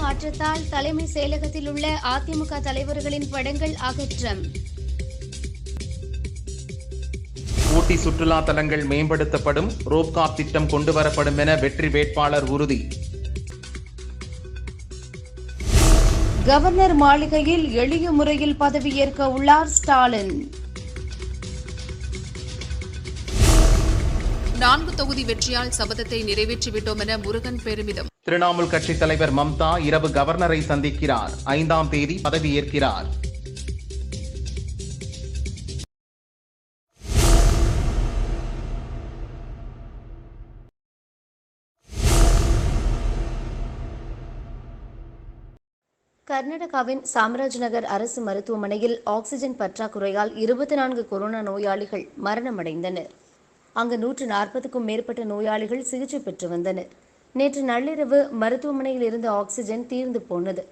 மாற்றத்தால் தலைமை செயலகத்தில் உள்ள அதிமுக தலைவர்களின் படங்கள் அகற்றம். ஊட்டி சுற்றுலா தலங்கள் மேம்படுத்தப்படும், ரோப்கார் திட்டம் கொண்டுவரப்படும் என வெற்றி வேட்பாளர் உறுதி. கவர்னர் மாளிகையில் எளிய முறையில் பதவியேற்க உள்ளார் ஸ்டாலின். 4 தொகுதி வெற்றியால் சபதத்தை நிறைவேற்றிவிட்டோம் என முருகன் பெருமிதம். திரிணாமுல் கட்சித் தலைவர் மம்தா இரவு கவர்னரை சந்திக்கிறார். 5ஆம் தேதி பதவியேற்கிறார். கர்நாடகாவின் சாம்ராஜ்நகர் அரசு மருத்துவமனையில் ஆக்ஸிஜன் பற்றாக்குறையால் 24 கொரோனா நோயாளிகள் மரணமடைந்தனர். அங்கு 140க்கும் மேற்பட்ட நோயாளிகள் சிகிச்சை பெற்று வந்தனர். நேற்று நள்ளிரவு மருத்துவமனையில் இருந்த ஆக்ஸிஜன் தீர்ந்து போனது.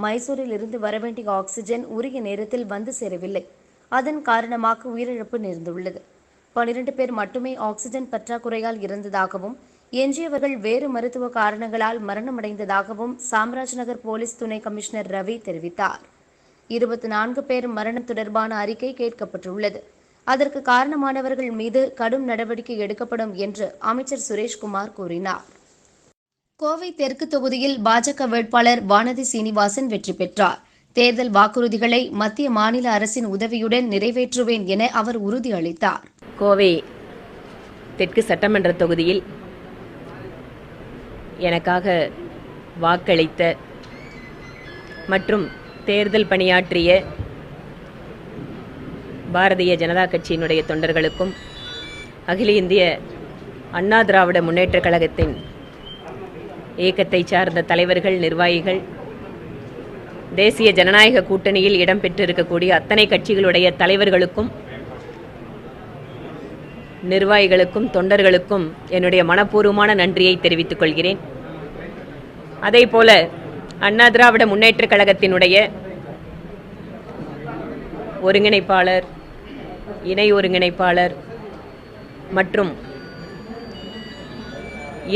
மைசூரில் இருந்து வரவேண்டிய ஆக்ஸிஜன் உரிய நேரத்தில் வந்து சேரவில்லை. அதன் காரணமாக உயிரிழப்பு நேர்ந்துள்ளது. 12 பேர் மட்டுமே ஆக்ஸிஜன் பற்றாக்குறையால் இறந்ததாகவும் எஞ்சியவர்கள் வேறு மருத்துவ காரணங்களால் மரணமடைந்ததாகவும் சாம்ராஜ்நகர் போலீஸ் துணை கமிஷனர் ரவி தெரிவித்தார். 24 பேர் மரணம் தொடர்பான அறிக்கை கேட்கப்பட்டுள்ளது. அதற்கு காரணமானவர்கள் மீது கடும் நடவடிக்கை எடுக்கப்படும் என்று அமைச்சர் சுரேஷ்குமார் கூறினார். கோவை தெற்கு தொகுதியில் பாஜக வேட்பாளர் வானதி சீனிவாசன் வெற்றி பெற்றார். தேர்தல் வாக்குறுதிகளை மத்திய மாநில அரசின் உதவியுடன் நிறைவேற்றுவேன் என அவர் உறுதியளித்தார். கோவை தெற்கு சட்டமன்ற தொகுதியில் எனக்காக வாக்களித்த மற்றும் தேர்தல் பணியாற்றிய பாரதிய ஜனதா கட்சியினுடைய தொண்டர்களுக்கும் அகில இந்திய அண்ணா திராவிட முன்னேற்றக் கழகத்தின் இயக்கத்தை சார்ந்த தலைவர்கள், நிர்வாகிகள், தேசிய ஜனநாயக கூட்டணியில் இடம்பெற்றிருக்கக்கூடிய அத்தனை கட்சிகளுடைய தலைவர்களுக்கும், நிர்வாகிகளுக்கும், தொண்டர்களுக்கும் என்னுடைய மனப்பூர்வமான நன்றியை தெரிவித்துக் கொள்கிறேன். அதேபோல அண்ணா திராவிட முன்னேற்றக் கழகத்தினுடைய ஒருங்கிணைப்பாளர், இணை ஒருங்கிணைப்பாளர் மற்றும்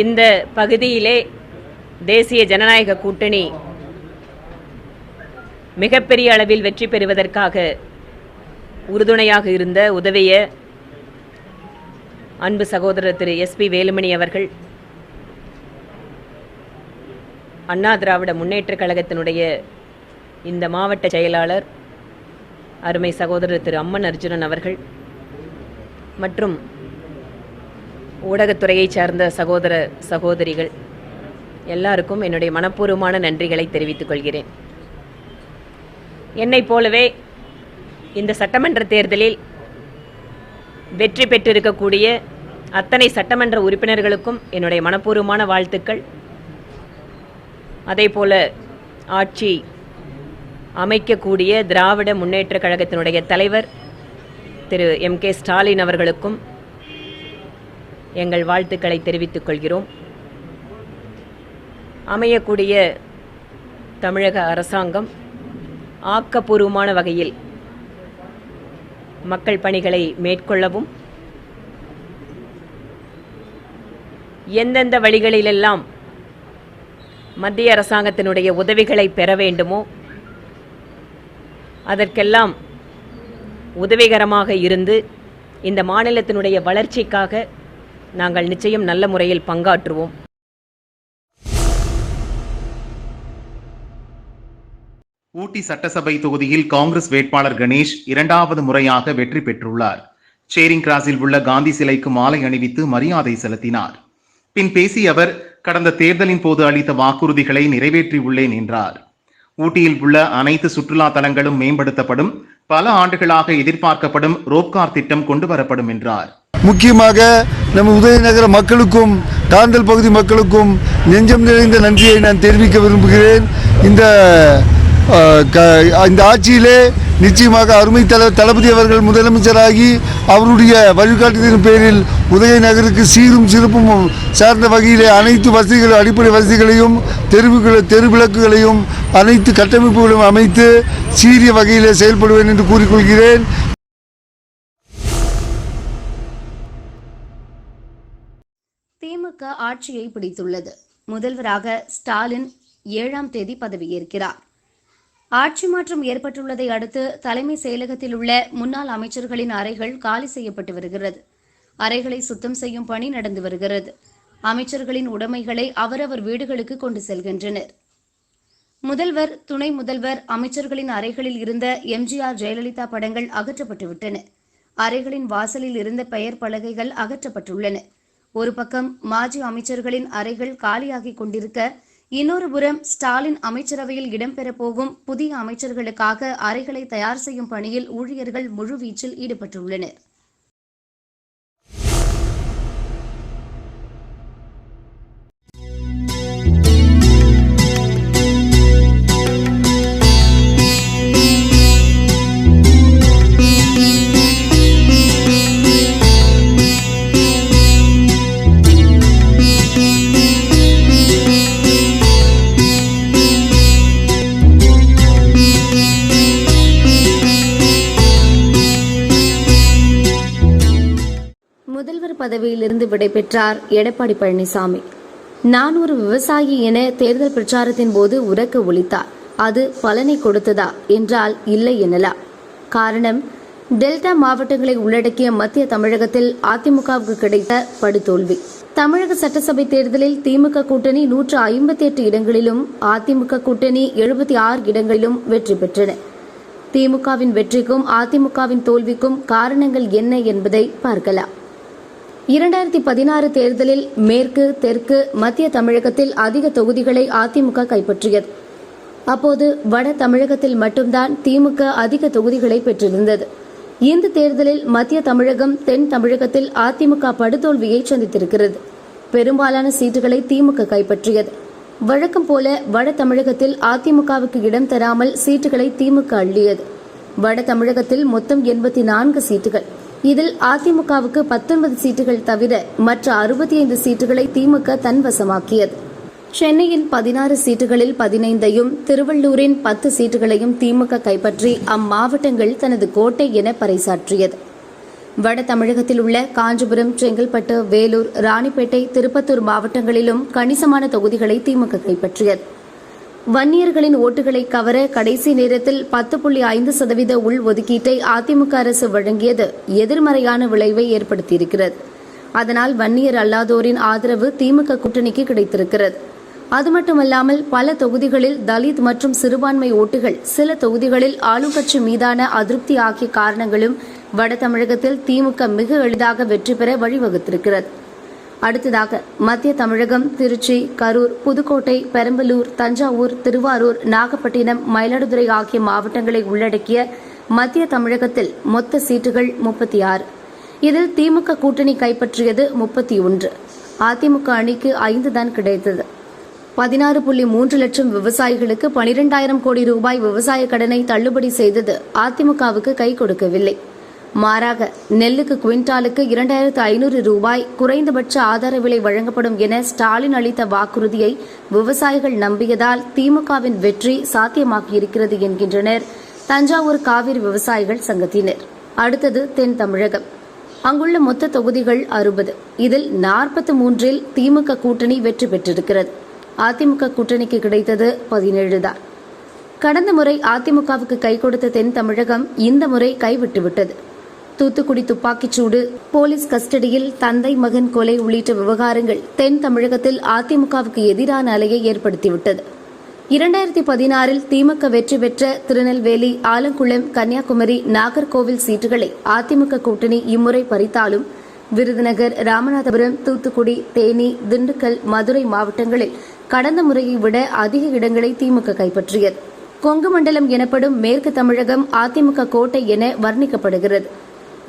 இந்த பகுதியிலே தேசிய ஜனநாயக கூட்டணி மிகப்பெரிய அளவில் வெற்றி பெறுவதற்காக உறுதுணையாக இருந்த உதவிய அன்பு சகோதரர் திரு SP வேலுமணி அவர்கள், அண்ணா திராவிட முன்னேற்றக் கழகத்தினுடைய இந்த மாவட்ட செயலாளர் அருமை சகோதரர் திரு அம்மன் அர்ஜுனன் அவர்கள் மற்றும் ஊடகத்துறையை சார்ந்த சகோதர சகோதரிகள் எல்லாருக்கும் என்னுடைய மனப்பூர்வமான நன்றிகளை தெரிவித்துக் கொள்கிறேன். என்னைப் போலவே இந்த சட்டமன்ற தேர்தலில் வெற்றி பெற்றிருக்கக்கூடிய அத்தனை சட்டமன்ற உறுப்பினர்களுக்கும் என்னுடைய மனப்பூர்வமான வாழ்த்துக்கள். அதேபோல ஆட்சி அமைக்கக்கூடிய திராவிட முன்னேற்றக் கழகத்தினுடைய தலைவர் திரு MK ஸ்டாலின் அவர்களுக்கும் எங்கள் வாழ்த்துக்களை தெரிவித்துக் கொள்கிறோம். அமையக்கூடிய தமிழக அரசாங்கம் ஆக்கப்பூர்வமான வகையில் மக்கள் பணிகளை மேற்கொள்ளவும், எந்தெந்த வழிகளிலெல்லாம் மத்திய அரசாங்கத்தினுடைய உதவிகளை பெற வேண்டுமோ அதற்கெல்லாம் உதவிகரமாக இருந்து இந்த மாநிலத்தினுடைய வளர்ச்சிக்காக நாங்கள் நிச்சயம் நல்ல முறையில் பங்காற்றுவோம். ஊட்டி சட்டசபை தொகுதியில் காங்கிரஸ் வேட்பாளர் கணேஷ் 2வது முறையாக வெற்றி பெற்றுள்ளார். சேரிங் கிராஸில் உள்ள காந்தி சிலைக்கு மாலை அணிவித்து மரியாதை செலுத்தினார். பின் பேசிய அவர், கடந்த தேர்தலின் போது அளித்த வாக்குறுதிகளை நிறைவேற்றியுள்ளேன் என்றார். ஊட்டியில் உள்ள அனைத்து சுற்றுலா தலங்களும் மேம்படுத்தப்படும், பல ஆண்டுகளாக எதிர்பார்க்கப்படும் ரோப்கார் திட்டம் கொண்டுவரப்படும் என்றார். முக்கியமாக நம்ம உதயநகர மக்களுக்கும் காந்தல் பகுதி மக்களுக்கும் நெஞ்சம் நிறைந்த நன்றியை நான் தெரிவிக்க விரும்புகிறேன். இந்த ஆட்சியிலே நிச்சயமாக அருமை தளபதி அவர்கள் முதலமைச்சராகி அவருடைய வழிகாட்டுதலின் பேரில் உதயநகருக்கு சீரும் சிறப்பும் சார்ந்த வகையிலே அனைத்து வசதிகளும், அடிப்படை வசதிகளையும், தெரு விளக்குகளையும், அனைத்து கட்டமைப்புகளையும் அமைத்து சீரிய வகையிலே செயல்படுவேன் என்று கூறிக்கொள்கிறேன். திமுக ஆட்சியை பிடித்துள்ளது. முதல்வராக ஸ்டாலின் 7ஆம் தேதி பதவியேற்கிறார். ஆட்சி மாற்றம் ஏற்பட்டுள்ளதை அடுத்து தலைமை செயலகத்தில் உள்ள முன்னாள் அமைச்சர்களின் அறைகள் காலி செய்யப்பட்டு வருகிறது. அறைகளை சுத்தம் செய்யும் பணி நடந்து வருகிறது. அமைச்சர்களின் உடைமைகளை அவரவர் வீடுகளுக்கு கொண்டு செல்கின்றனர். முதல்வர், துணை முதல்வர், அமைச்சர்களின் அறைகளில் இருந்த எம்ஜிஆர், ஜெயலலிதா படங்கள் அகற்றப்பட்டுவிட்டன. அறைகளின் வாசலில் இருந்த பெயர் பலகைகள் அகற்றப்பட்டுள்ளன. ஒரு பக்கம் மாஜி அமைச்சர்களின் அறைகள் காலியாகிக் கொண்டிருக்க, இன்னொரு புறம் ஸ்டாலின் அமைச்சரவையில் இடம்பெறப் போகும் புதிய அமைச்சர்களுக்காக அறைகளை தயார் செய்யும் பணியில் ஊழியர்கள் முழுவீச்சில் ஈடுபட்டுள்ளனர். முதல்வர் பதவியிலிருந்து விடைபெற்றார் எடப்பாடி பழனிசாமி. நான் ஒரு விவசாயி என தேர்தல் பிரச்சாரத்தின் போது உரக்க ஒலித்தார். அது பலனை கொடுத்ததா என்றால் இல்லை எனலாம். காரணம், டெல்டா மாவட்டங்களை உள்ளடக்கிய மத்திய தமிழகத்தில் அதிமுகவுக்கு கிடைத்த படுதோல்வி. தமிழக சட்டசபை தேர்தலில் திமுக கூட்டணி 158 இடங்களிலும் அதிமுக கூட்டணி 76 இடங்களிலும் வெற்றி பெற்றன. திமுகவின் வெற்றிக்கும் அதிமுகவின் தோல்விக்கும் காரணங்கள் என்ன என்பதை பார்க்கலாம். 2016 தேர்தலில் மேற்கு, தெற்கு, மத்திய தமிழகத்தில் அதிக தொகுதிகளை அதிமுக கைப்பற்றியது. அப்போது வட தமிழகத்தில் மட்டும்தான் திமுக அதிக தொகுதிகளை பெற்றிருந்தது. இந்த தேர்தலில் மத்திய தமிழகம், தென் தமிழகத்தில் அதிமுக படுதோல்வியை சந்தித்திருக்கிறது. பெரும்பாலான சீட்டுகளை திமுக கைப்பற்றியது. வழக்கம் போல வட தமிழகத்தில் அதிமுகவுக்கு இடம் தராமல் சீட்டுகளை திமுக அள்ளியது. வட தமிழகத்தில் மொத்தம் 84 சீட்டுகள். இதில் அதிமுகவுக்கு 19 சீட்டுகள் தவிர மற்ற 65 சீட்டுகளை திமுக தன்வசமாக்கியது. சென்னையின் 16 சீட்டுகளில் 15ஐயும், திருவள்ளூரின் 10 சீட்டுகளையும் திமுக கைப்பற்றி அம்மாவட்டங்கள் தனது கோட்டை என பறைசாற்றியது. வட தமிழகத்தில் உள்ள காஞ்சிபுரம், செங்கல்பட்டு, வேலூர், ராணிப்பேட்டை, திருப்பத்தூர் மாவட்டங்களிலும் கணிசமான தொகுதிகளை திமுக கைப்பற்றியது. வன்னியர்களின் ஓட்டுகளை கவர கடைசி நேரத்தில் 10.5% உள் ஒதுக்கீட்டை அதிமுக அரசு வழங்கியது எதிர்மறையான விளைவை ஏற்படுத்தியிருக்கிறது. அதனால் வன்னியர் அல்லாதோரின் ஆதரவு திமுக கூட்டணிக்கு கிடைத்திருக்கிறது. அது மட்டுமல்லாமல் பல தொகுதிகளில் தலித் மற்றும் சிறுபான்மை ஓட்டுகள், சில தொகுதிகளில் ஆளுங்கட்சி மீதான அதிருப்தி ஆகிய காரணங்களும் வட தமிழகத்தில் திமுக மிக எளிதாக வெற்றி பெற வழிவகுத்திருக்கிறது. அடுத்ததாக மத்திய தமிழகம் திருச்சி, கரூர், புதுக்கோட்டை, பெரம்பலூர், தஞ்சாவூர், திருவாரூர், நாகப்பட்டினம், மயிலாடுதுறை ஆகிய மாவட்டங்களை உள்ளடக்கிய மத்திய தமிழகத்தில் மொத்த சீட்டுகள் 36. இதில் திமுக கூட்டணி கைப்பற்றியது 31. அதிமுக அணிக்கு 5 தான் கிடைத்தது. 16.3 லட்சம் விவசாயிகளுக்கு 12,000 கோடி ரூபாய் விவசாய கடனை தள்ளுபடி செய்தது அதிமுகவுக்கு கை கொடுக்கவில்லை. மாறாக நெல்லுக்கு குவிண்டாலுக்கு 2,500 ரூபாய் குறைந்தபட்ச ஆதார விலை வழங்கப்படும் என ஸ்டாலின் அளித்த வாக்குறுதியை விவசாயிகள் நம்பியதால் திமுகவின் வெற்றி சாத்தியமாகியிருக்கிறது என்கின்றனர் தஞ்சாவூர் காவிரி விவசாயிகள் சங்கத்தினர். அடுத்தது தென் தமிழகம். அங்குள்ள மொத்த தொகுதிகள் 60. இதில் 43இல் திமுக கூட்டணி வெற்றி பெற்றிருக்கிறது. அதிமுக கூட்டணிக்கு கிடைத்தது 17 தான். கடந்த முறை அதிமுகவுக்கு கை கொடுத்த தென் தமிழகம் இந்த முறை கைவிட்டுவிட்டது. தூத்துக்குடி துப்பாக்கிச்சூடு, போலீஸ் கஸ்டடியில் தந்தை மகன் கொலை உள்ளிட்ட விவகாரங்கள் தென் தமிழகத்தில் அதிமுகவுக்கு எதிரான அலையை ஏற்படுத்திவிட்டது. 2016இல் திமுக வெற்றி பெற்ற திருநெல்வேலி, ஆலங்குளம், கன்னியாகுமரி, நாகர்கோவில் சீட்டுகளை அதிமுக கூட்டணி இம்முறை பறித்தாலும் விருதுநகர், ராமநாதபுரம், தூத்துக்குடி, தேனி, திண்டுக்கல், மதுரை மாவட்டங்களில் கடந்த முறையை விட அதிக இடங்களை திமுக கைப்பற்றியது. கொங்கு மண்டலம் எனப்படும் மேற்கு தமிழகம் அதிமுக கோட்டை என வர்ணிக்கப்படுகிறது.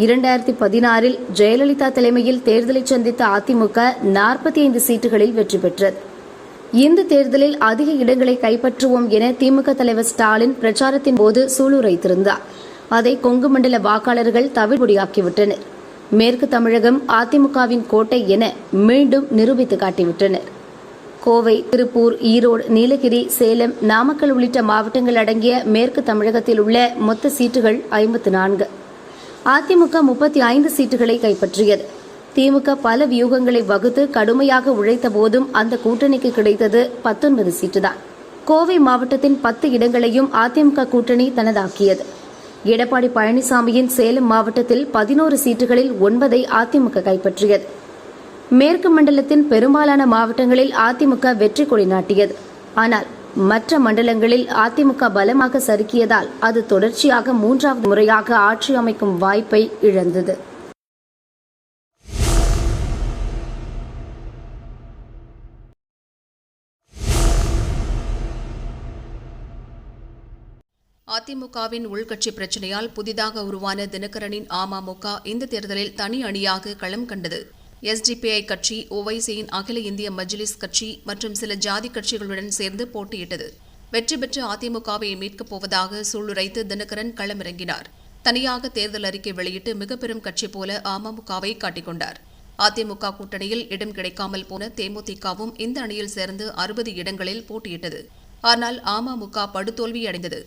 2016இல் ஜெயலலிதா தலைமையில் தேர்தலை சந்தித்த அதிமுக 45 சீட்டுகளில் வெற்றி பெற்றது. இந்த தேர்தலில் அதிக இடங்களை கைப்பற்றுவோம் என திமுக தலைவர் ஸ்டாலின் பிரச்சாரத்தின் போது சூளுரைத்திருந்தார். அதை கொங்கு மண்டல வாக்காளர்கள் தவிடுபொடியாக்கிவிட்டனர். மேற்கு தமிழகம் அதிமுகவின் கோட்டை என மீண்டும் நிரூபித்து காட்டிவிட்டனர். கோவை, திருப்பூர், ஈரோடு, நீலகிரி, சேலம், நாமக்கல் உள்ளிட்ட மாவட்டங்கள் அடங்கிய மேற்கு தமிழகத்தில் உள்ள மொத்த சீட்டுகள் 54. அதிமுக 35 சீட்டுகளை கைப்பற்றியது. திமுக பல வியூகங்களை வகுத்து கடுமையாக உழைத்த போதும் அந்த கூட்டணிக்கு கிடைத்தது 19 சீட்டுதான். கோவை மாவட்டத்தின் 10 இடங்களையும் அதிமுக கூட்டணி தனதாக்கியது. எடப்பாடி பழனிசாமியின் சேலம் மாவட்டத்தில் 11 சீட்டுகளில் 9ஐ அதிமுக கைப்பற்றியது. மேற்கு மண்டலத்தின் பெரும்பாலான மாவட்டங்களில் அதிமுக வெற்றி கொடி நாட்டியது. ஆனால் மற்ற மண்டலங்களில் அதிமுக பலமாக சறுக்கியதால் அது தொடர்ச்சியாக 3வது முறையாக ஆட்சி அமைக்கும் வாய்ப்பை இழந்தது. அதிமுகவின் உள்கட்சி பிரச்சினையால் புதிதாக உருவான தினகரனின் அமமுக இந்த தேர்தலில் தனி அணியாக களம் கண்டது. எஸ்டிபிஐ கட்சி, ஓவைசியின் அகில இந்திய மஜ்லிஸ் கட்சி மற்றும் சில ஜாதி கட்சிகளுடன் சேர்ந்து போட்டியிட்டது. வெற்றி பெற்று அதிமுகவை மீட்கப் போவதாக சூளுரைத்து தினகரன் களமிறங்கினார். தனியாக தேர்தல் அறிக்கை வெளியிட்டு மிக பெரும் கட்சி போல அமமுகவை காட்டிக்கொண்டார். அதிமுக கூட்டணியில் இடம் கிடைக்காமல் போன தேமுதிகவும் இந்த அணியில் சேர்ந்து 60 இடங்களில் போட்டியிட்டது. ஆனால் அமமுக படுதோல்வி அடைந்தது.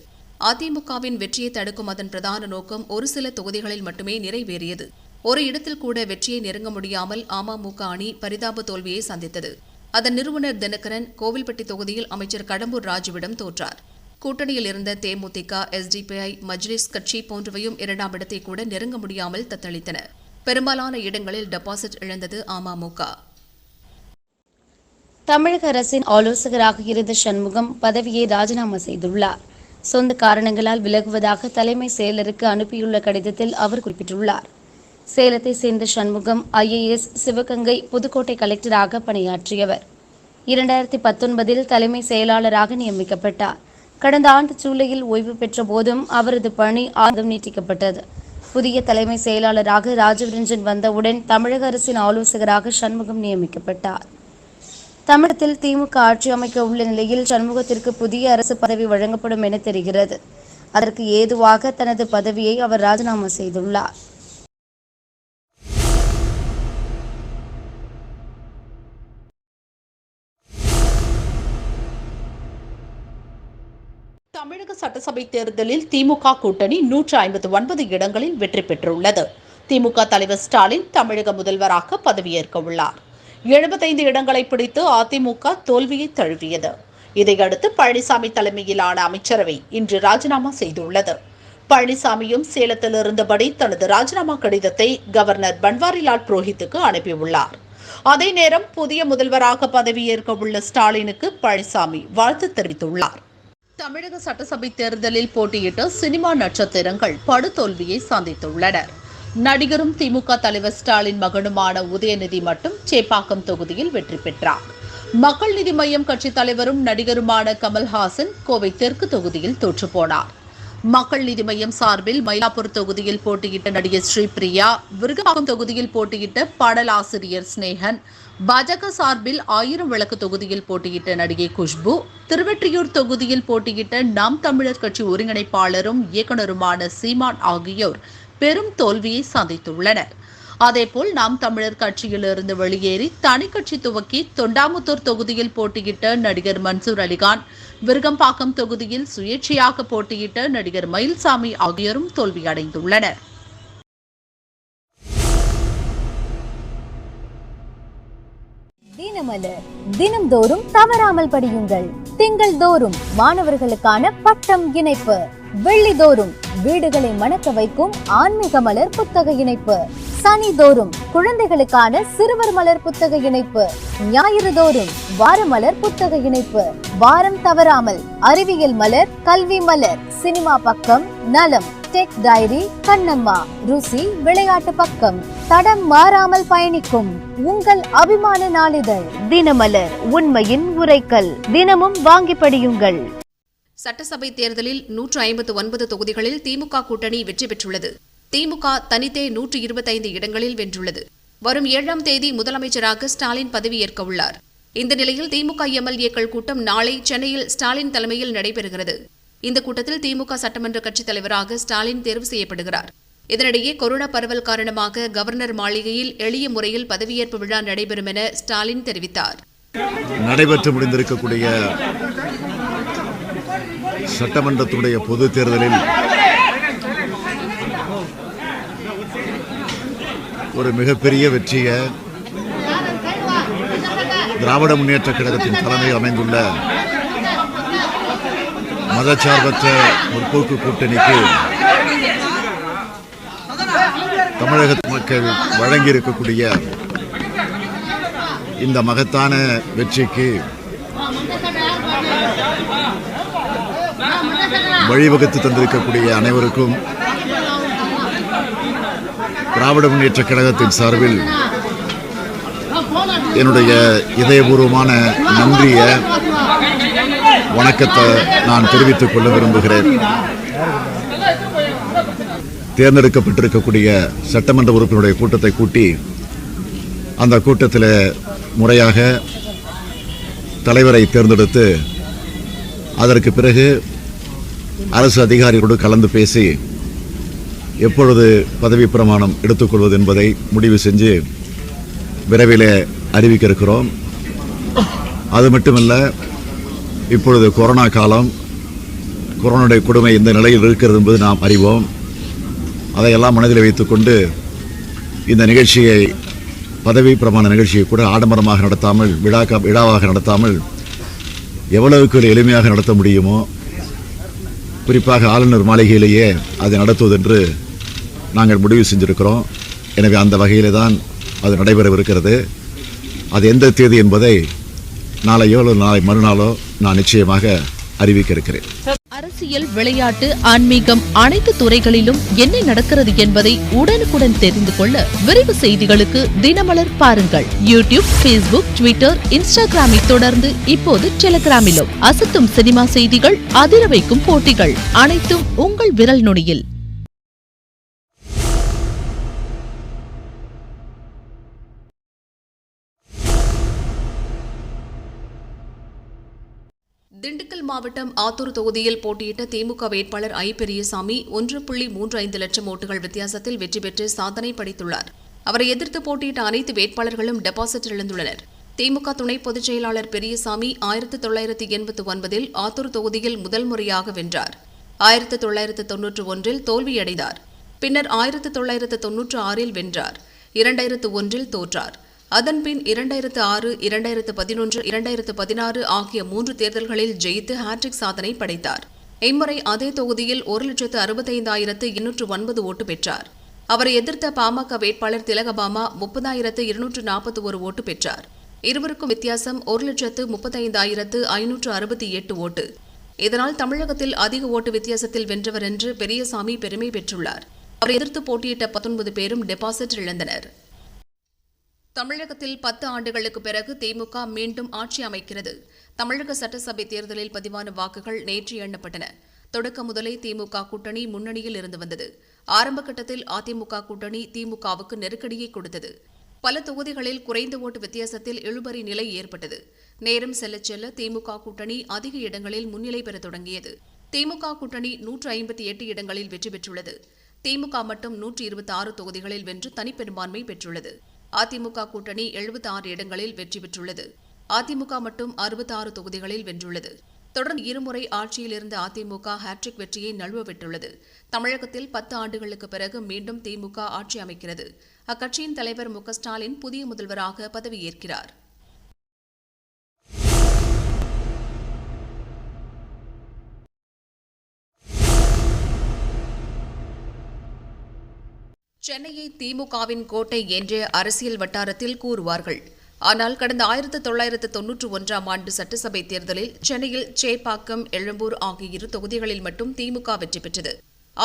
அதிமுகவின் வெற்றியை தடுக்கும் அதன் பிரதான நோக்கம் ஒரு சில தொகுதிகளில் மட்டுமே நிறைவேறியது. ஒரு இடத்தில் கூட வெற்றியை நெருங்க முடியாமல் அமமுக அணி பரிதாப தோல்வியை சந்தித்தது. அதன் நிறுவனர் தினகரன் கோவில்பட்டி தொகுதியில் அமைச்சர் கடம்பூர் ராஜுவிடம் தோற்றார். கூட்டணியில் இருந்த தேமுதிக, எஸ்டிபிஐ, மஜ்லிஸ் கட்சி போன்றவையும் 2ஆம் இடத்தை கூட நெருங்க முடியாமல் தத்தளித்தன. பெரும்பாலான இடங்களில் டெபாசிட் இழந்தது அமமுக. தமிழக அரசின் ஆலோசகராக இருந்த சண்முகம் பதவியை ராஜினாமா செய்துள்ளார். சொந்த காரணங்களால் விலகுவதாக தலைமை செயலருக்கு அனுப்பியுள்ள கடிதத்தில் அவர் குறிப்பிட்டுள்ளார். சேலத்தை சேர்ந்த சண்முகம் IAS, சிவகங்கை, புதுக்கோட்டை கலெக்டராக பணியாற்றியவர். 2019 தலைமை செயலாளராக நியமிக்கப்பட்டார். கடந்த ஆண்டு ஜூலையில் ஓய்வு பெற்ற போதும் அவரது பணி 6 நீட்டிக்கப்பட்டது. புதிய தலைமை செயலாளராக ராஜவரஞ்சன் வந்தவுடன் தமிழக அரசின் ஆலோசகராக சண்முகம் நியமிக்கப்பட்டார். தமிழகத்தில் திமுக ஆட்சி அமைக்க உள்ள நிலையில் சண்முகத்திற்கு புதிய அரசு பதவி வழங்கப்படும் என தெரிகிறது. அதற்கு ஏதுவாக தனது பதவியை அவர் ராஜினாமா செய்துள்ளார். தமிழக சட்டசபை தேர்தலில் திமுக கூட்டணி 159 இடங்களில் வெற்றி பெற்றுள்ளது. திமுக தலைவர் ஸ்டாலின் தமிழக முதல்வராக பதவியேற்க உள்ளார். 75 இடங்களை பிடித்து அதிமுக தோல்வியை தழுவியது. இதையடுத்து பழனிசாமி தலைமையிலான அமைச்சரவை இன்று ராஜினாமா செய்துள்ளது. பழனிசாமியும் சேலத்தில் இருந்தபடி தனது ராஜினாமா கடிதத்தை கவர்னர் பன்வாரிலால் புரோஹித்துக்கு அனுப்பியுள்ளார். அதே நேரம் புதிய முதல்வராக பதவியேற்க உள்ள ஸ்டாலினுக்கு பழனிசாமி வாழ்த்து தெரிவித்துள்ளார். தமிழக சட்டசபை தேர்தலில் போட்டியிட்ட சினிமா நட்சத்திரங்கள் படுதோல்வியை சந்தித்துள்ளனர். நடிகரும் திமுக தலைவர் ஸ்டாலின் மகனுமான உதயநிதி மட்டும் சேப்பாக்கம் தொகுதியில் வெற்றி பெற்றார். மக்கள் நீதி மய்யம் கட்சித் தலைவரும் நடிகருமான கமல்ஹாசன் கோவை தெற்கு தொகுதியில் தோற்றுப்போனார். மக்கள் நீதி மய்யம் சார்பில் மயிலாப்பூர் தொகுதியில் போட்டியிட்ட நடிகர் ஸ்ரீபிரியா, விருகம்பாக்கம் தொகுதியில் போட்டியிட்ட பாடலாசிரியர் ஸ்னேகன், பாஜக சார்பில் 1000 விளக்கு தொகுதியில் போட்டியிட்ட நடிகை குஷ்பு, திருவெற்றியூர் தொகுதியில் போட்டியிட்ட நாம் தமிழர் கட்சி ஒருங்கிணைப்பாளரும் இயக்குநருமான சீமான் ஆகியோர் பெரும் தோல்வியை சந்தித்துள்ளனர். அதேபோல் நாம் தமிழர் கட்சியிலிருந்து வெளியேறி தனி கட்சி துவக்கி தொண்டாமுத்தூர் தொகுதியில் போட்டியிட்ட நடிகர் மன்சூர் அலிகான், விருகம்பாக்கம் தொகுதியில் சுயேட்சையாக போட்டியிட்ட நடிகர் மயில்சாமி ஆகியோரும் தோல்வியடைந்துள்ளனர். தினமலர் தினம்தோறும் தவறாமல் படியுங்கள். திங்கள் தோறும் மாணவர்களுக்கான பட்டம் இணைப்பு, வெள்ளிதோறும் வீடுகளை மணக்க வைக்கும் ஆன்மீக மலர் புத்தக இணைப்பு, சனிதோறும் குழந்தைகளுக்கான சிறுவர் மலர் புத்தக இணைப்பு, ஞாயிறு தோறும் வாரமலர் புத்தக இணைப்பு. வாரம் தவறாமல் அறிவியல் மலர், கல்வி மலர், சினிமா பக்கம், நலம், டெக் டைரி, கண்ணம்மா, ருசி, விளையாட்டு பக்கம். தடம் மாறாமல் பயணிக்கும் உங்கள் அபிமான நாளிதழ் தினமலர், உண்மையின் உரைக்கல். தினமும் வாங்கி படியுங்கள். சட்டசபை தேர்தலில் 159 தொகுதிகளில் திமுக கூட்டணி வெற்றி பெற்றுள்ளது. திமுக தனித்தே 125 இடங்களில் வென்றுள்ளது. வரும் 7ஆம் தேதி முதலமைச்சராக ஸ்டாலின் பதவியேற்க உள்ளார். இந்த நிலையில் திமுக எம்எல்ஏக்கள் கூட்டம் நாளை சென்னையில் ஸ்டாலின் தலைமையில் நடைபெறுகிறது. இந்த கூட்டத்தில் திமுக சட்டமன்ற கட்சித் தலைவராக ஸ்டாலின் தேர்வு செய்யப்படுகிறார். இதனிடையே கொரோனா பரவல் காரணமாக கவர்னர் மாளிகையில் எளிய முறையில் பதவியேற்பு விழா நடைபெறும் என ஸ்டாலின் தெரிவித்தார். நடைபெற்று முடிந்திருக்கக்கூடிய சட்டமன்றத்துடைய பொது தேர்தலில் ஒரு மிகப்பெரிய வெற்றியை திராவிட முன்னேற்ற கழகத்தின் தலைமையில் அமைந்துள்ள மதச்சார்பற்ற முற்போக்கு கூட்டணிக்கு தமிழக மக்கள் வழங்கியிருக்கக்கூடிய இந்த மகத்தான வெற்றிக்கு வழிவகுத்து தந்திருக்கக்கூடிய அனைவருக்கும் திராவிட முன்னேற்ற கழகத்தின் சார்பில் என்னுடைய இதயபூர்வமான நன்றிய வணக்கத்தை நான் தெரிவித்துக் கொள்ள விரும்புகிறேன். தேர்ந்தெடுக்கப்பட்டிருக்கக்கூடிய சட்டமன்ற உறுப்பினருடைய கூட்டத்தை கூட்டி அந்த கூட்டத்தில் முறையாக தலைவரை தேர்ந்தெடுத்து அதற்கு பிறகு அரசு அதிகாரிகளோடு கலந்து பேசி எப்பொழுது பதவி பிரமாணம் எடுத்துக்கொள்வது என்பதை முடிவு செஞ்சு விரைவில் அறிவிக்க இருக்கிறோம். அது மட்டுமல்ல, இப்பொழுது கொரோனா காலம், கொரோனாவுடைய கொடுமை இந்த நிலையில் இருக்கிறது என்பது நாம் அறிவோம். அதையெல்லாம் மனதில் வைத்துக்கொண்டு இந்த நிகழ்ச்சியை, பதவி பிரமாண நிகழ்ச்சியை கூட ஆடம்பரமாக நடத்தாமல், விழாவாக நடத்தாமல் எவ்வளவுக்கு எளிமையாக நடத்த முடியுமோ, குறிப்பாக ஆளுநர் மாளிகையிலேயே அதை நடத்துவதென்று நாங்கள் முடிவு செஞ்சிருக்கிறோம். எனவே அந்த வகையில் தான் அது நடைபெறவிருக்கிறது. அது எந்த தேதி என்பதை நாளையோ நாளை மறுநாளோ நான் நிச்சயமாக அறிவிக்க இருக்கிறேன். அரசியல், விளையாட்டு, ஆன்மீகம் அனைத்து துறைகளிலும் என்ன நடக்கிறது என்பதை உடனுக்குடன் தெரிந்து கொள்ள விரைவு செய்திகளுக்கு தினமலர் பாருங்கள். யூடியூப், ஃபேஸ்புக், ட்விட்டர், இன்ஸ்டாகிராமை தொடர்ந்து இப்போது டெலிகிராமிலும் அசத்தும் சினிமா செய்திகள், அதிர வைக்கும் போட்டிகள் அனைத்தும் உங்கள் விரல் நுனியில். திண்டுக்கல் மாவட்டம் ஆத்தூர் தொகுதியில் போட்டியிட்ட திமுக வேட்பாளர் ஐ. பெரியசாமி 1.35 லட்சம் ஓட்டுகள் வித்தியாசத்தில் வெற்றி பெற்று சாதனை படைத்துள்ளார். அவரை எதிர்த்து போட்டியிட்ட அனைத்து வேட்பாளர்களும் டெபாசிட் இழந்துள்ளனர். திமுக துணை பொதுச் செயலாளர் பெரியசாமி 1989இல் ஆத்தூர் தொகுதியில் முதல் முறையாக வென்றார். 1991இல் தோல்வியடைந்தார். பின்னர் 1996இல் வென்றார். 2001இல் தோற்றார். அதன்பின் 2006, 2011, 2016 ஆகிய 3 தேர்தல்களில் ஜெயித்து ஹாட்ரிக் சாதனை படைத்தார். இம்முறை அதே தொகுதியில் 1,65,209 ஓட்டு பெற்றார். அவரை எதிர்த்த பாமக வேட்பாளர் திலகபாமா 30,241 ஓட்டு பெற்றார். இருவருக்கும் வித்தியாசம் 1,35,568 ஓட்டு. இதனால் தமிழகத்தில் அதிக ஓட்டு வித்தியாசத்தில் வென்றவர் என்று பெரியசாமி பெருமை பெற்றுள்ளார். அவரை எதிர்த்து போட்டியிட்ட 19 பேரும் டெபாசிட் இழந்தனர். தமிழகத்தில் 10 ஆண்டுகளுக்கு பிறகு திமுக மீண்டும் ஆட்சி அமைக்கிறது. தமிழக சட்டசபை தேர்தலில் பதிவான வாக்குகள் நேற்று எண்ணப்பட்டன. தொடக்க முதலே திமுக கூட்டணி முன்னணியில் இருந்து வந்தது. ஆரம்ப கட்டத்தில் அதிமுக கூட்டணி திமுகவுக்கு நெருக்கடியை கொடுத்தது. பல தொகுதிகளில் குறைந்த ஓட்டு வித்தியாசத்தில் இழுபறி நிலை ஏற்பட்டது. நேரம் செல்ல செல்ல திமுக கூட்டணி அதிக இடங்களில் முன்னிலை பெற தொடங்கியது. திமுக கூட்டணி 158 இடங்களில் வெற்றி பெற்றுள்ளது. திமுக மட்டும் 126 தொகுதிகளில் வென்று தனிப்பெரும்பான்மை பெற்றுள்ளது. அதிமுக கூட்டணி 76 இடங்களில் வெற்றி பெற்றுள்ளது. அதிமுக மட்டும் 66 தொகுதிகளில் வென்றுள்ளது. தொடர்ந்து இருமுறை ஆட்சியில் இருந்த அதிமுக ஹாட்ரிக் வெற்றியை நழுவவிட்டுள்ளது. தமிழகத்தில் 10 ஆண்டுகளுக்கு பிறகு மீண்டும் திமுக ஆட்சி அமைக்கிறது. அக்கட்சியின் தலைவர் மு. ஸ்டாலின் புதிய முதல்வராக பதவியேற்கிறார். சென்னையை திமுகவின் கோட்டை என்று அரசியல் வட்டாரத்தில் கூறுவார்கள். ஆனால் கடந்த 1991ஆம் ஆண்டு சட்டசபை தேர்தலில் சென்னையில் சேப்பாக்கம், எழும்பூர் ஆகிய 2 தொகுதிகளில் மட்டும் திமுக வெற்றி பெற்றது.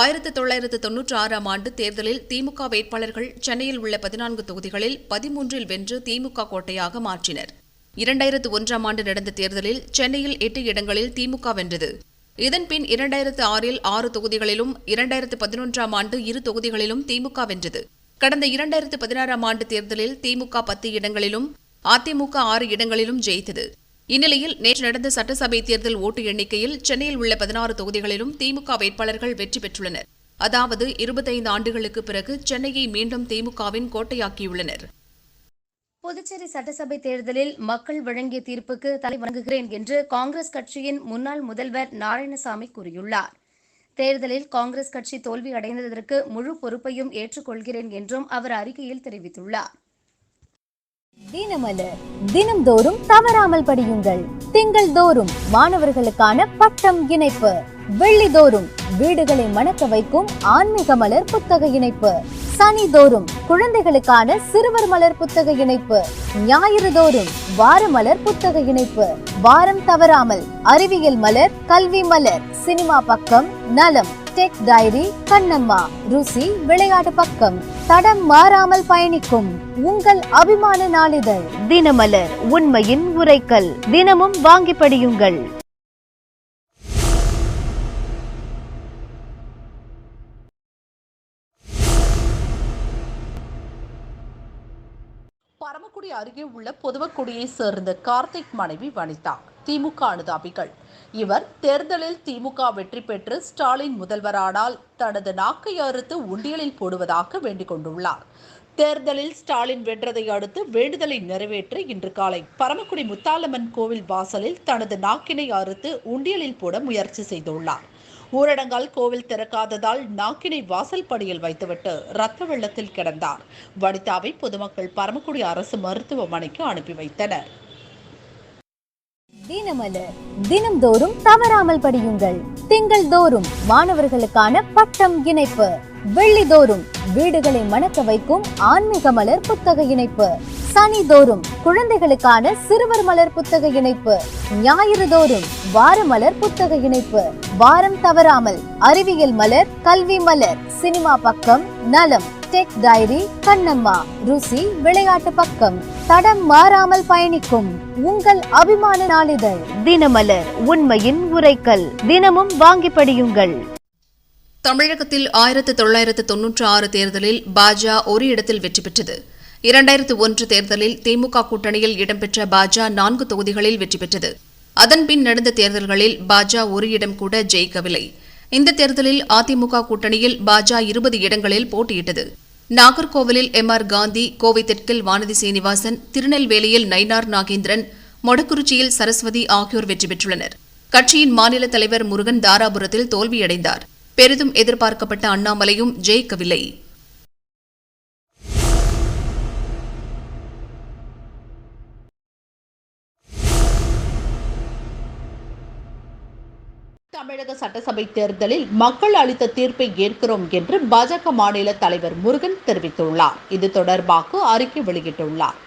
1996ஆம் ஆண்டு தேர்தலில் திமுக வேட்பாளர்கள் சென்னையில் உள்ள 14 தொகுதிகளில் 13இல் வென்று திமுக கோட்டையாக மாற்றினர். 2001ஆம் ஆண்டு நடந்த தேர்தலில் சென்னையில் 8 இடங்களில் திமுக வென்றது. இதன்பின் 2006இல் 6 தொகுதிகளிலும் 2011ஆம் ஆண்டு 2 தொகுதிகளிலும் திமுக வென்றது. கடந்த 2016ஆம் ஆண்டு தேர்தலில் திமுக 10 இடங்களிலும் அதிமுக 6 இடங்களிலும் ஜெயித்தது. இந்நிலையில் நேற்று நடந்த சட்டசபை தேர்தல் ஓட்டு எண்ணிக்கையில் சென்னையில் உள்ள 16 தொகுதிகளிலும் திமுக வேட்பாளர்கள் வெற்றி பெற்றுள்ளனர். அதாவது 25 ஆண்டுகளுக்கு பிறகு சென்னையை மீண்டும் திமுகவின் கோட்டையாக்கியுள்ளனர். புதுச்சேரி சட்டசபை தேர்தலில் மக்கள் வழங்கிய தீர்ப்புக்கு தலை வணங்குகிறேன் என்று காங்கிரஸ் கட்சியின் முன்னாள் முதல்வர் நாராயணசாமி கூறியுள்ளார். தேர்தலில் காங்கிரஸ் கட்சி தோல்வி அடைந்ததற்கு முழு பொறுப்பையும் ஏற்றுக்கொள்கிறேன் என்றும் அவர் அறிக்கையில் தெரிவித்துள்ளார். தினமலர் தினம்தோறும் தவறாமல் படியுங்கள். திங்கள் தோறும் மாணவர்களுக்கான பட்டம் இணைப்பு, வெள்ளிதோறும் வீடுகளை மணக்க வைக்கும் ஆன்மீக மலர் புத்தக இணைப்பு, சனிதோறும் குழந்தைகளுக்கான சிறுவர் மலர் புத்தக இணைப்பு, ஞாயிறு தோறும் வார மலர் புத்தக இணைப்பு, வாரம் தவறாமல் அறிவியல் மலர், கல்வி மலர், சினிமா பக்கம், நலம், டெக் டைரி, கண்ணம்மா, ருசி, விளையாட்டு பக்கம், தடம் மாறாமல் பயணிக்கும் உங்கள் அபிமான நாளிதழ் தினமலர், உண்மையின் உரைக்கல். தினமும் வாங்கி படியுங்கள். பரமக்குடி அருகே உள்ள பொதுவக்குடியை சேர்ந்த கார்த்திக் மனைவி வனிதா திமுக அனுதாபிகள். இவர் தேர்தலில் திமுக வெற்றி பெற்று ஸ்டாலின் முதல்வரானால் தனது நாக்கை அறுத்து உண்டியலில் போடுவதாக வேண்டிக் கொண்டுள்ளார். தேர்தலில் ஸ்டாலின் வென்றதை அடுத்து வேண்டுதலை நிறைவேற்ற இன்று காலை பரமக்குடி முத்தாலம்மன் கோவில் வாசலில் தனது நாக்கினை அறுத்து உண்டியலில் போட முயற்சி செய்துள்ளார். ஊரடங்கால் கோவில் திறக்காததால் நாக்கினை வாசல் படியில் வைத்துவிட்டு ரத்த வெள்ளத்தில் கிடந்தார். வனிதாவை பொதுமக்கள் பரமக்குடி அரசு மருத்துவமனைக்கு அனுப்பி வைத்தனர். தினமலர் தினம்தோறும் தவறாமல் படியுங்கள். திங்கள் தோறும் மாணவர்களுக்கான பட்டம் இணைப்பு, வெள்ளிதோறும் வீடுகளை மணக்க வைக்கும் ஆன்மீக மலர் புத்தக இணைப்பு, சனிதோறும் குழந்தைகளுக்கான சிறுவர் மலர் புத்தக இணைப்பு, ஞாயிறு தோறும் வார மலர் புத்தக இணைப்பு, வாரம் தவறாமல் அறிவியல் மலர், கல்வி மலர், சினிமா பக்கம், நலம், டெக் டைரி, கண்ணம்மா, ருசி, விளையாட்டு பக்கம், தடம் மாறாமல் பயணிக்கும் உங்கள் அபிமான நாளிதழ் தினமலர், உண்மையின் உரைக்கல். தினமும் வாங்கி படியுங்கள். தமிழகத்தில் 1996 தேர்தலில் பாஜ ஒரு இடத்தில் வெற்றி பெற்றது. 2001 தேர்தலில் திமுக கூட்டணியில் இடம்பெற்ற பாஜ 4 தொகுதிகளில் வெற்றி பெற்றது. அதன்பின் நடந்த தேர்தல்களில் பாஜ ஒரு இடம் கூட ஜெயிக்கவில்லை. இந்த தேர்தலில் அதிமுக கூட்டணியில் பாஜ 20 இடங்களில் போட்டியிட்டது. நாகர்கோவிலில் எம்.ஆர். காந்தி, கோவை தெற்கில் வானதி சீனிவாசன், திருநெல்வேலியில் நயினார் நாகேந்திரன், மொடக்குறிச்சியில் சரஸ்வதி ஆகியோர் வெற்றி பெற்றுள்ளனர். கட்சியின் மாநில தலைவர் முருகன் தாராபுரத்தில் தோல்வியடைந்தார். பெரிதும் எதிர்பார்க்கப்பட்ட அண்ணாமலையும் ஜெயிக்கவில்லை. தமிழக சட்டசபை தேர்தலில் மக்கள் அளித்த தீர்ப்பை ஏற்கிறோம் என்று பாஜக மாநில தலைவர் முருகன் தெரிவித்துள்ளார். இது தொடர்பாக அறிக்கை வெளியிட்டுள்ளார்.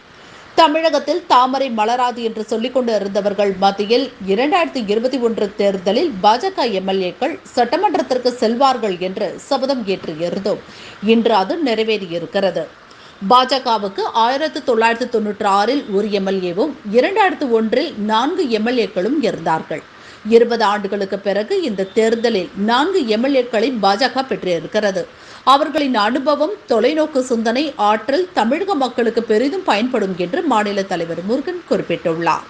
தமிழகத்தில் தாமரை மலராது என்று சொல்லிக் கொண்டு இருந்தவர்கள் மத்தியில் 2021 தேர்தலில் பாஜக எம்எல்ஏக்கள் சட்டமன்றத்திற்கு செல்வார்கள் என்று சபதம் ஏற்று இருந்தோம். இன்று அது நிறைவேறியிருக்கிறது. பாஜகவுக்கு 1996 ஒரு எம்எல்ஏவும் 2001 4 எம்எல்ஏக்களும் இருந்தார்கள். 20 ஆண்டுகளுக்கு பிறகு இந்த தேர்தலில் 4 எம்எல்ஏக்களை பாஜக பெற்றிருக்கிறது. அவர்களின் அனுபவம், தொலைநோக்கு சிந்தனை, ஆற்றல் தமிழக மக்களுக்கு பெரிதும் பயன்படும் என்று மாநில தலைவர் முருகன் குறிப்பிட்டுள்ளார்.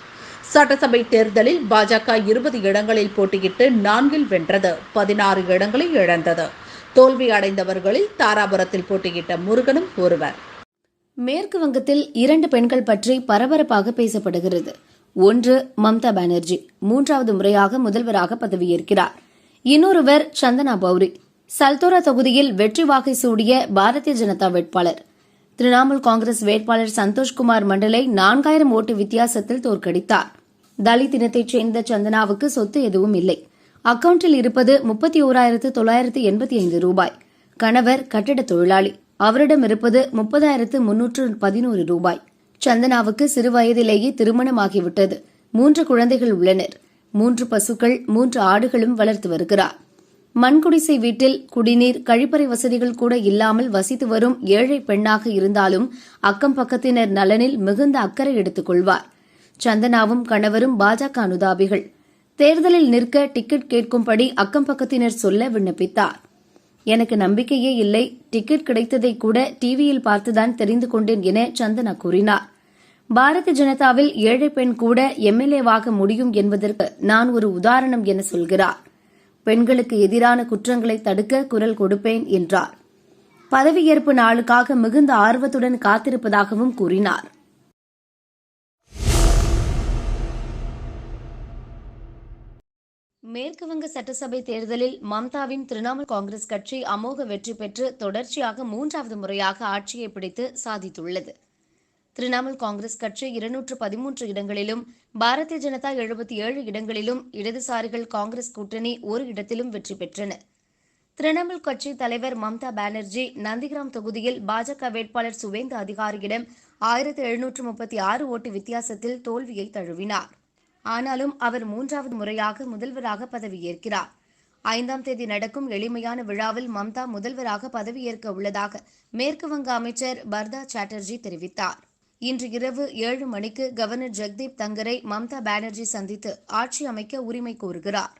சட்டசபை தேர்தலில் பாஜக 20 இடங்களில் போட்டியிட்டு 4 வென்றது, 16 இடங்களை இழந்தது. தோல்வி அடைந்தவர்களில் தாராபுரத்தில் போட்டியிட்ட முருகனும் ஒருவர். மேற்கு வங்கத்தில் 2 பெண்கள் பற்றி பரபரப்பாக பேசப்படுகிறது. ஒன்று மம்தா பானர்ஜி, 3வது முறையாக முதல்வராக பதவியேற்கிறார். இன்னொருவர் சந்தனா பௌரி, சல்தோரா தொகுதியில் வெற்றி வாகை சூடிய பாரதிய ஜனதா வேட்பாளர். திரிணாமுல் காங்கிரஸ் வேட்பாளர் சந்தோஷ்குமார் மண்டலை 4000 ஓட்டு வித்தியாசத்தில் தோற்கடித்தார். தலித் இனத்தைச் சேர்ந்த சந்தனாவுக்கு சொத்து எதுவும் இல்லை. அக்கவுண்டில் இருப்பது 31,985 ரூபாய். கணவர் கட்டிட தொழிலாளி, அவரிடம் இருப்பது 30,311 ரூபாய். சந்தனாவுக்கு சிறு வயதிலேயே திருமணமாகிவிட்டது. 3 குழந்தைகள் உள்ளனர். 3 பசுக்கள், 3 ஆடுகளும் வளர்த்து வருகிறார். மண்குடிசை வீட்டில் குடிநீர், கழிப்பறை வசதிகள் கூட இல்லாமல் வசித்து வரும் ஏழை பெண்ணாக இருந்தாலும் அக்கம் பக்கத்தினர் நலனில் மிகுந்த அக்கறை எடுத்துக் கொள்வார். சந்தனாவும் கணவரும் பாஜக அனுதாபிகள். தேர்தலில் நிற்க டிக்கெட் கேட்கும்படி அக்கம் பக்கத்தினர் சொல்ல விண்ணப்பித்தார். எனக்கு நம்பிக்கையே இல்லை, டிக்கெட் கிடைத்ததை கூட டிவியில் பார்த்துதான் தெரிந்து கொண்டேன் என சந்தனா கூறினார். பாரதிய ஜனதாவில் ஏழை பெண் கூட எம்எல்ஏவாக முடியும் என்பதற்கு நான் ஒரு உதாரணம் என சொல்கிறார். பெண்களுக்கு எதிரான குற்றங்களை தடுக்க குரல் கொடுப்பேன் என்றார். பதவியேற்பு நாளுக்காக மிகுந்த ஆர்வத்துடன் காத்திருப்பதாகவும் கூறினார். மேற்குவங்க சட்டசபை தேர்தலில் மம்தாவின் திரிணாமுல் காங்கிரஸ் கட்சி அமோக வெற்றி பெற்று தொடர்ச்சியாக 3வது முறையாக ஆட்சியை பிடித்து சாதித்துள்ளது. திரிணாமுல் காங்கிரஸ் கட்சி 213 இடங்களிலும், பாரதிய ஜனதா 77 இடங்களிலும், இடதுசாரிகள் காங்கிரஸ் கூட்டணி ஒரு இடத்திலும் வெற்றி பெற்றன. திரிணாமுல் கட்சி தலைவர் மம்தா பானர்ஜி நந்திகிராம் தொகுதியில் பாஜக வேட்பாளர் சுவேந்து அதிகாரியிடம் 1736 ஓட்டு வித்தியாசத்தில் தோல்வியை தழுவினார். ஆனாலும் அவர் 3வது முறையாக முதல்வராக பதவியேற்கிறார். 5ஆம் தேதி நடக்கும் எளிமையான விழாவில் மம்தா முதல்வராக பதவியேற்க உள்ளதாக மேற்கு வங்க அமைச்சர் பர்தா சாட்டர்ஜி தெரிவித்தார். இன்று இரவு 7 மணிக்கு கவர்னர் ஜெக்தீப் தங்கரை மம்தா பானர்ஜி சந்தித்து ஆட்சி அமைக்க உரிமை கோருகிறார்.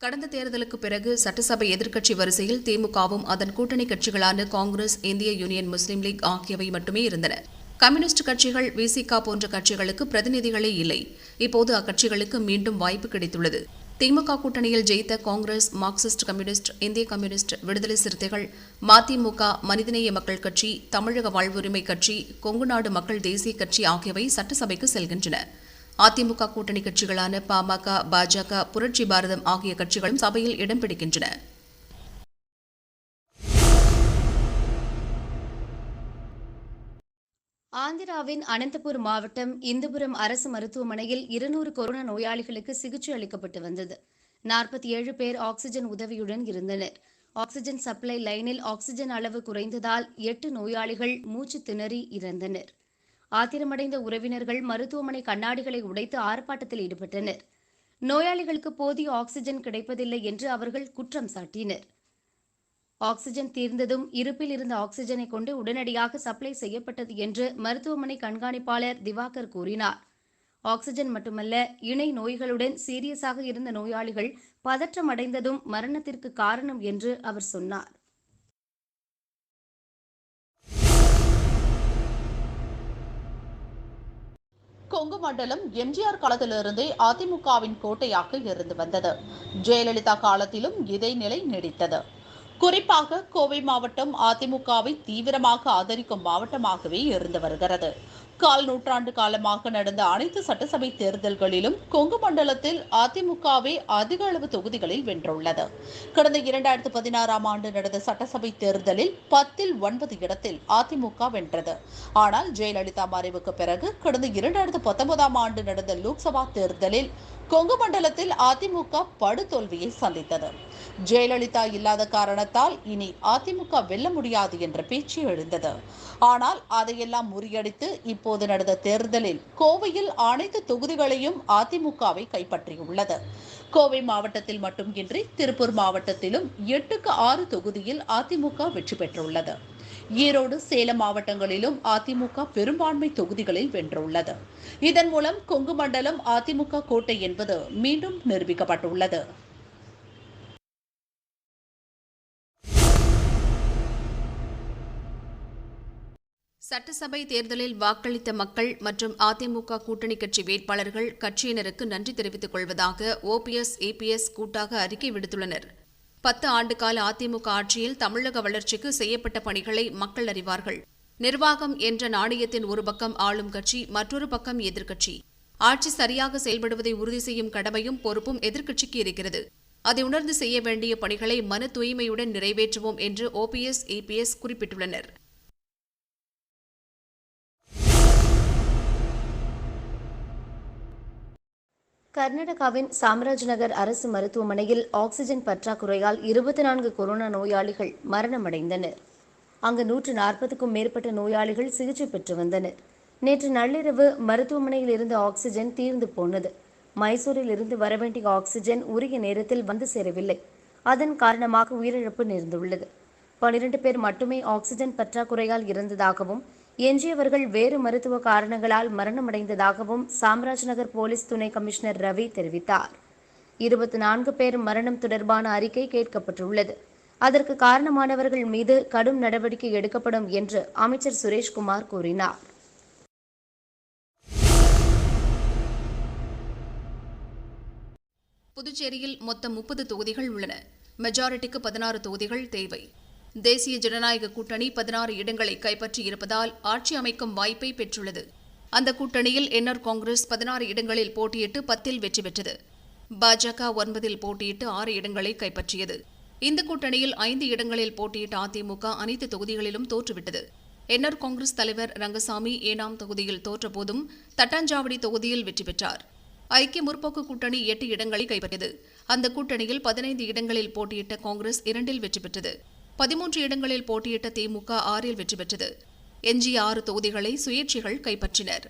கடந்த தேர்தலுக்கு பிறகு சட்டசபை எதிர்க்கட்சி வரிசையில் திமுகவும் அதன் கூட்டணி கட்சிகளான காங்கிரஸ், இந்திய யூனியன் முஸ்லீம் லீக் ஆகியவை மட்டுமே இருந்தன. கம்யூனிஸ்ட் கட்சிகள், விசிக போன்ற கட்சிகளுக்கு பிரதிநிதிகளே இல்லை. இப்போது அக்கட்சிகளுக்கு மீண்டும் வாய்ப்பு கிடைத்துள்ளது. திமுக கூட்டணியில் ஜெயித்த காங்கிரஸ், மார்க்சிஸ்ட் கம்யூனிஸ்ட், இந்திய கம்யூனிஸ்ட், விடுதலை சிறுத்தைகள், மதிமுக, மனிதநேய மக்கள் கட்சி, தமிழக வாழ்வுரிமை கட்சி, கொங்குநாடு மக்கள் தேசிய கட்சி ஆகியவை சட்டசபைக்கு செல்கின்றன. அதிமுக கூட்டணி கட்சிகளான பாமக, பாஜக, புரட்சி பாரதம் ஆகிய கட்சிகளும் சபையில் இடம் பிடிக்கின்றன. ஆந்திராவின் அனந்தபுர் மாவட்டம் இந்துபுரம் அரசு மருத்துவமனையில் 200 கொரோனா நோயாளிகளுக்கு சிகிச்சை அளிக்கப்பட்டு வந்தது. 47 பேர் ஆக்ஸிஜன் உதவியுடன் இருந்தனர். ஆக்ஸிஜன் சப்ளை லைனில் ஆக்ஸிஜன் அளவு குறைந்ததால் 8 நோயாளிகள் மூச்சு திணறி இறந்தனர். ஆத்திரமடைந்த உறவினர்கள் மருத்துவமனை கண்ணாடிகளை உடைத்து ஆர்ப்பாட்டத்தில் ஈடுபட்டனர். நோயாளிகளுக்கு போதிய ஆக்ஸிஜன் கிடைப்பதில்லை என்று அவர்கள் குற்றம் சாட்டினர். ஆக்ஸிஜன் தீர்ந்ததும் இருப்பில் இருந்த ஆக்ஸிஜனை கொண்டு உடனடியாக சப்ளை செய்யப்பட்டது என்று மருத்துவமனை கண்காணிப்பாளர் திவாகர் கூறினார். ஆக்ஸிஜன் மட்டுமல்ல, இணை நோய்களுடன் சீரியஸாக இருந்த நோயாளிகள் பதற்றம் அடைந்ததும் மரணத்திற்கு காரணம் என்று அவர் சொன்னார். கொங்கு மண்டலம் எம்ஜிஆர் காலத்திலிருந்தே அதிமுகவின் கோட்டையாக இருந்து வந்தது. ஜெயலலிதா காலத்திலும் இதே நிலை நீடித்தது. குறிப்பாக கோவை மாவட்டம் அதிமுகவை தீவிரமாக ஆதரிக்கும் மாவட்டமாகவே இருந்து வருகிறது. 1/4 நூற்றாண்டு காலமாக நடந்த அனைத்து சட்டசபை தேர்தல்களிலும் கொங்கு மண்டலத்தில் அதிமுகவே அதிக அளவு தொகுதிகளில் வென்றுள்ளது. கடந்த 2016ஆம் ஆண்டு நடந்த சட்டசபை தேர்தலில் 10ல் 9 இடத்தில் அதிமுக வென்றது. ஆனால் ஜெயலலிதா மறைவுக்கு பிறகு கடந்த 2019ஆம் ஆண்டு நடந்த லோக்சபா தேர்தலில் கொங்கு மண்டலத்தில் அதிமுக படுதோல்வியை சந்தித்தது. ஜெயலலிதா இல்லாத காரணத்தால் இனி அதிமுக வெல்ல முடியாது என்ற பேச்சு எழுந்தது. ஆனால் அதையெல்லாம் முறியடித்து இப்போது நடந்த தேர்தலில் கோவையில் அனைத்து தொகுதிகளையும் அதிமுகவை கைப்பற்றியுள்ளது. கோவை மாவட்டத்தில் மட்டுமின்றி திருப்பூர் மாவட்டத்திலும் 8க்கு 6 தொகுதியில் அதிமுக வெற்றி பெற்றுள்ளது. ஈரோடு, சேலம் மாவட்டங்களிலும் அதிமுக பெரும்பான்மை தொகுதிகளில் வென்றுள்ளது. இதன் மூலம் கொங்கு மண்டலம் அதிமுக கோட்டை என்பது மீண்டும் நிரூபிக்கப்பட்டுள்ளது. சட்டசபை தேர்தலில் வாக்களித்த மக்கள் மற்றும் அதிமுக கூட்டணி கட்சி வேட்பாளர்கள் கட்சியினருக்கு நன்றி தெரிவித்துக் கொள்வதாக OPS, EPS கூட்டாக அறிக்கை விடுத்துள்ளனர். 10 ஆண்டுகால அதிமுக ஆட்சியில் தமிழக வளர்ச்சிக்கு செய்யப்பட்ட பணிகளை மக்கள் அறிவார்கள். நிர்வாகம் என்ற நாணயத்தின் ஒரு பக்கம் ஆளும் கட்சி, மற்றொரு பக்கம் எதிர்க்கட்சி. ஆட்சி சரியாக செயல்படுவதை உறுதி செய்யும் கடமையும் பொறுப்பும் எதிர்க்கட்சிக்கு இருக்கிறது. அதை உணர்ந்து செய்ய வேண்டிய பணிகளை மன தூய்மையுடன் நிறைவேற்றுவோம் என்று OPS, EPS குறிப்பிட்டுள்ளனர். கர்நாடகாவின் சாம்ராஜ்நகர் அரசு மருத்துவமனையில் ஆக்ஸிஜன் பற்றாக்குறையால் 24 கொரோனா நோயாளிகள் மரணமடைந்தனர். அங்கு 140க்கும் மேற்பட்ட நோயாளிகள் சிகிச்சை பெற்று வந்தனர். நேற்று நள்ளிரவு மருத்துவமனையில் இருந்த ஆக்ஸிஜன் தீர்ந்து போனது. மைசூரில் இருந்து வரவேண்டிய ஆக்ஸிஜன் உரிய நேரத்தில் வந்து சேரவில்லை. அதன் காரணமாக உயிரிழப்பு நேர்ந்துள்ளது. 12 பேர் மட்டுமே ஆக்ஸிஜன் பற்றாக்குறையால் இறந்ததாகவும் எஞ்சியவர்கள் வேறு மருத்துவ காரணங்களால் மரணமடைந்ததாகவும் சாம்ராஜ்நகர் போலீஸ் துணை கமிஷனர் ரவி தெரிவித்தார். 24 பேர் மரணம் தொடர்பான அறிக்கை கேட்கப்பட்டுள்ளது. அதற்கு காரணமானவர்கள் மீது கடும் நடவடிக்கை எடுக்கப்படும் என்று அமைச்சர் சுரேஷ்குமார் கூறினார். புதுச்சேரியில் மொத்தம் 30 தொகுதிகள் உள்ளன. மெஜாரிட்டிக்கு 16 தொகுதிகள் தேவை. தேசிய ஜனநாயக கூட்டணி 16 இடங்களை கைப்பற்றி இருப்பதால் ஆட்சி அமைக்கும் வாய்ப்பை பெற்றுள்ளது. அந்த கூட்டணியில் என்ஆர் காங்கிரஸ் 16 இடங்களில் போட்டியிட்டு 10ல் வெற்றி பெற்றது. பாஜக 9ல் போட்டியிட்டு 6 இடங்களை கைப்பற்றியது. இந்த கூட்டணியில் 5 இடங்களில் போட்டியிட்ட அதிமுக அனைத்து தொகுதிகளிலும் தோற்றுவிட்டது. என்ஆர் காங்கிரஸ் தலைவர் ரங்கசாமி ஏனாம் தொகுதியில் தோற்றபோதும் தட்டாஞ்சாவடி தொகுதியில் வெற்றி பெற்றார். ஐக்கிய முற்போக்கு கூட்டணி 8 இடங்களை கைப்பற்றியது. அந்த கூட்டணியில் 15 இடங்களில் போட்டியிட்ட காங்கிரஸ் 2இல் வெற்றி பெற்றது. 13 இடங்களில் போட்டியிட்ட திமுக 6இல் வெற்றி பெற்றது. எஞ்சிய 6 தொகுதிகளை சுயேட்சைகள் கைப்பற்றினர்.